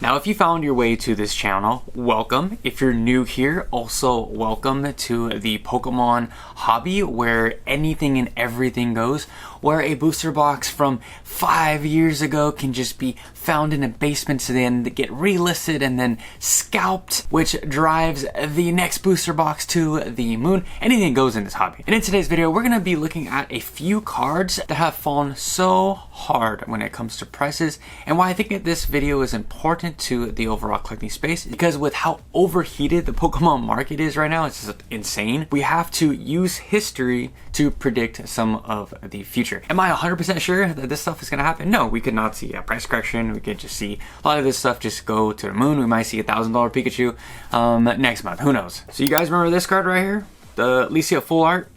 Now, if you found your way to this channel, welcome. If you're new here, also welcome to the Pokemon hobby where anything and everything goes, where a booster box from 5 years ago can just be found in a basement to then get relisted and then scalped, which drives the next booster box to the moon. Anything goes in this hobby. And in today's video, we're going to be looking at a few cards that have fallen so hard when it comes to prices, and why I think that this video is important to the overall collecting space, because with how overheated the Pokemon market is right now, it's just insane. We have to use history to predict some of the future. Am I 100% sure that this stuff is going to happen? No, we could not see a price correction. We could just see a lot of this stuff just go to the moon. We might see $1,000 Pikachu next month. Who knows? So you guys remember this card right here? The Lisia full art?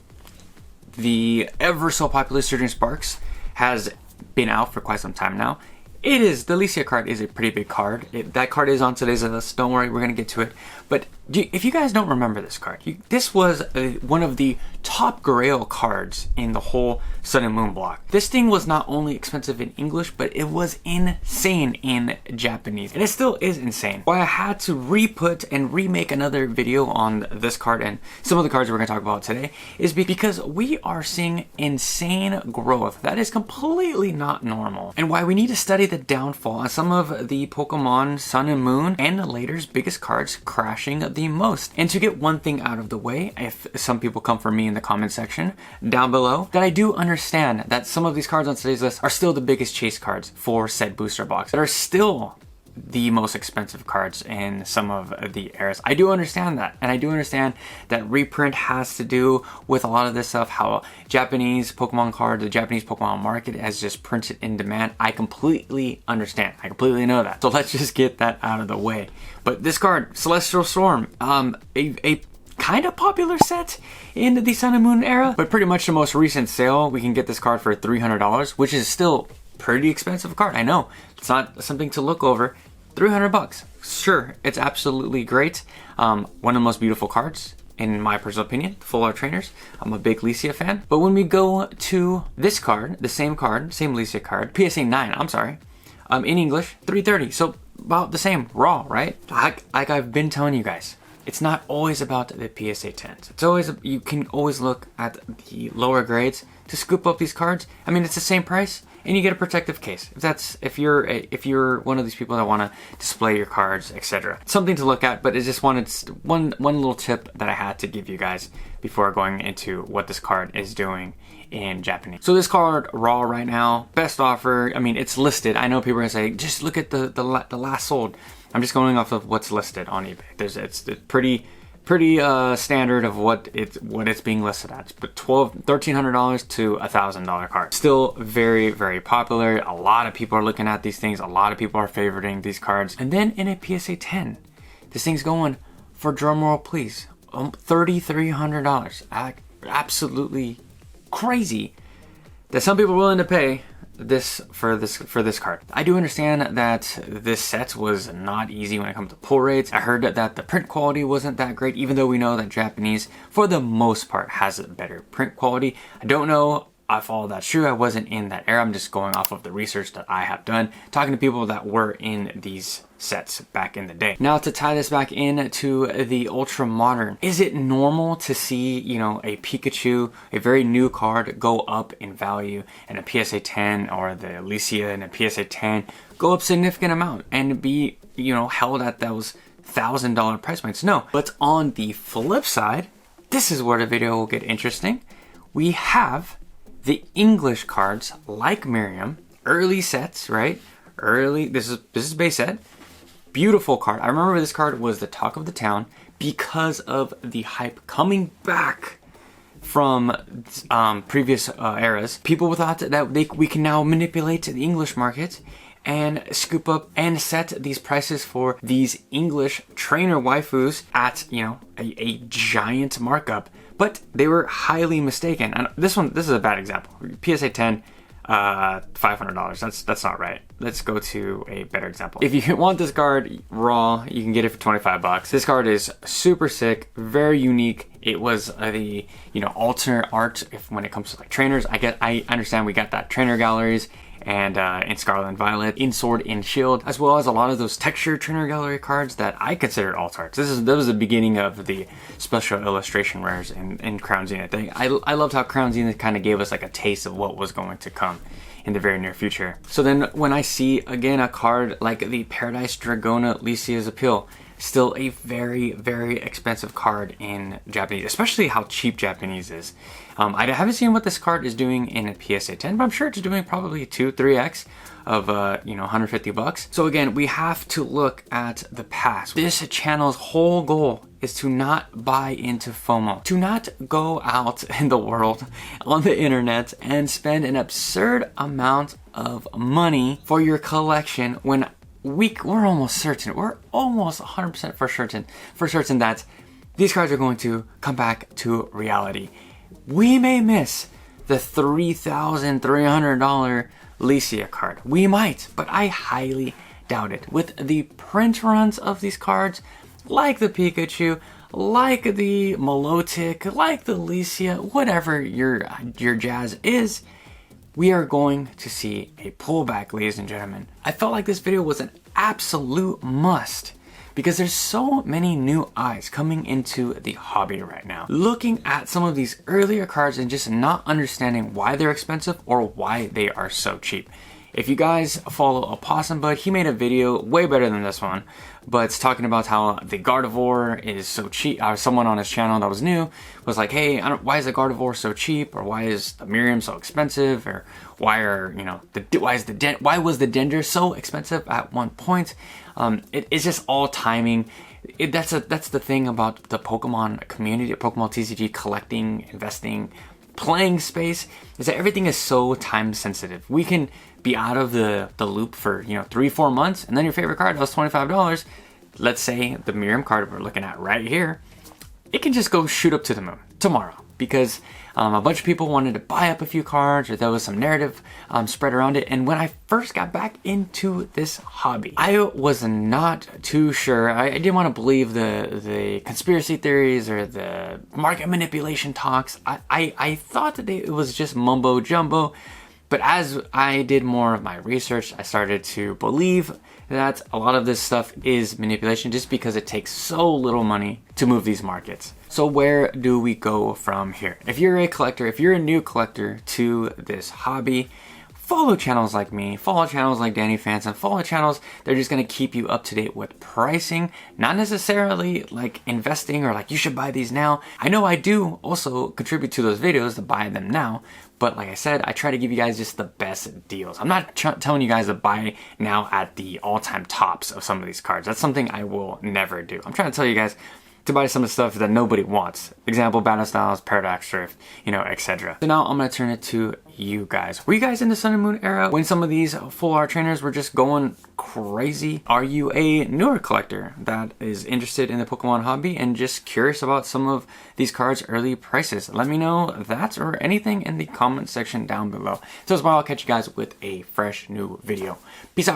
The ever so popular Surging Sparks has been out for quite some time now. The Lisia card is a pretty big card. That card is on today's list. Don't worry, we're going to get to it. But if you guys don't remember this card, this was one of the top grail cards in the whole Sun and Moon block. This thing was not only expensive in English, but it was insane in Japanese. And it still is insane. Why I had to re-put and remake another video on this card and some of the cards we're going to talk about today is because we are seeing insane growth. That is completely not normal. And why we need to study the downfall on some of the Pokemon Sun and Moon and later's biggest cards crashing the most. And to get one thing out of the way, if some people come for me in the comment section down below, that I do understand that some of these cards on today's list are still the biggest chase cards for said booster box, that are still the most expensive cards in some of the eras. I do understand that, and I do understand that reprint has to do with a lot of this stuff, how Japanese Pokemon card, the Japanese Pokemon market has just printed in demand. I completely understand. I completely know that. So let's just get that out of the way. But this card, Celestial Storm, a kind of popular set in the Sun and Moon era, but pretty much the most recent sale, we can get this card for $300, which is still pretty expensive card. I know it's not something to look over. $300. Sure, it's absolutely great. One of the most beautiful cards in my personal opinion, full art trainers. I'm a big Lisia fan. But when we go to this card, the same Lisia card, PSA 9, I'm sorry, in English, $330. So about the same raw, right? Like I've been telling you guys, it's not always about the PSA 10s. It's always, you can always look at the lower grades to scoop up these cards. I mean, it's the same price, and you get a protective case. If you're one of these people that want to display your cards, etc. Something to look at, but I just wanted one little tip that I had to give you guys before going into what this card is doing in Japanese. So this card raw right now, best offer. I mean, it's listed. I know people are gonna say, just look at the last sold. I'm just going off of what's listed on eBay. It's pretty standard of what it's being listed at. But $1,300 to $1,000 card. Still very, very popular. A lot of people are looking at these things. A lot of people are favoriting these cards. And then in a PSA 10, this thing's going for, drumroll please, $3,300. Absolutely crazy that some people are willing to pay this for this card. I do understand that this set was not easy when it comes to pull rates. I heard that the print quality wasn't that great, even though we know that Japanese, for the most part, has a better print quality. I don't know if all that's true. I wasn't in that era. I'm just going off of the research that I have done, talking to people that were in these sets back in the day. Now, to tie this back into the ultra modern, is it normal to see, a Pikachu, a very new card, go up in value, and a PSA 10 or the Lisia and a PSA 10 go up significant amount and be, held at those $1,000 price points? No. But on the flip side, this is where the video will get interesting. We have the English cards like Miriam, early sets, right? This is base set. Beautiful card. I remember this card was the talk of the town because of the hype coming back from previous eras. People thought that we can now manipulate the English market and scoop up and set these prices for these English trainer waifus at, a giant markup. But they were highly mistaken. And this is a bad example. PSA 10, $500. That's not right. Let's go to a better example. If you want this card raw, you can get it for $25. This card is super sick, very unique. It was the alternate art when it comes to like trainers. I understand we got that trainer galleries and in Scarlet and Violet, in Sword and Shield, as well as a lot of those texture trainer gallery cards that I consider alt arts. That was the beginning of the special illustration rares in Crown Zenith. I loved how Crown Zenith kind of gave us like a taste of what was going to come in the very near future. So then when I see again a card like the Paradise Dragona Lisia's Appeal, still a very, very expensive card in Japanese, especially how cheap Japanese is. I haven't seen what this card is doing in a PSA 10, but I'm sure it's doing probably 2-3x of 150 bucks. So again, we have to look at the past. This channel's whole goal is to not buy into FOMO, to not go out in the world on the internet and spend an absurd amount of money for your collection when we're almost certain, we're almost 100% for certain that these cards are going to come back to reality. We may miss the $3,300 Lisia card. We might, but I highly doubt it. With the print runs of these cards, like the Pikachu, like the Milotic, like the Lisia, whatever your jazz is, we are going to see a pullback, ladies and gentlemen. I felt like this video was an absolute must because there's so many new eyes coming into the hobby right now. Looking at some of these earlier cards and just not understanding why they're expensive or why they are so cheap. If you guys follow Opossum Bud, he made a video way better than this one, but it's talking about how the Gardevoir is so cheap. Someone on his channel that was new was like, hey, why is the Gardevoir so cheap? Or why is the Miriam so expensive? Or why was the Dender so expensive at one point? It's just all timing. That's the thing about the Pokemon community, Pokemon TCG collecting, investing, playing space, is that everything is so time sensitive. We can be out of the loop for 3-4 months, and then your favorite card was $25. Let's say the Miriam card we're looking at right here, it can just go shoot up to the moon tomorrow because a bunch of people wanted to buy up a few cards, or there was some narrative spread around it. And when I first got back into this hobby, I was not too sure. I didn't want to believe the conspiracy theories or the market manipulation talks. I thought that it was just mumbo jumbo. But as I did more of my research, I started to believe that a lot of this stuff is manipulation just because it takes so little money to move these markets. So where do we go from here? If you're a collector, if you're a new collector to this hobby, follow channels like me, follow channels like Danny Fanson, follow channels that are just gonna keep you up to date with pricing, not necessarily like investing or like you should buy these now. I know I do also contribute to those videos to buy them now, but like I said, I try to give you guys just the best deals. I'm not telling you guys to buy now at the all-time tops of some of these cards. That's something I will never do. I'm trying to tell you guys to buy some of the stuff that nobody wants. Example, Battle Styles, Paradox Drift, etc. So now I'm gonna turn it to you guys. Were you guys in the Sun and Moon era when some of these full art trainers were just going crazy? Are you a newer collector that is interested in the Pokemon hobby and just curious about some of these cards' early prices? Let me know that or anything in the comment section down below. So tomorrow I'll catch you guys with a fresh new video. Peace out.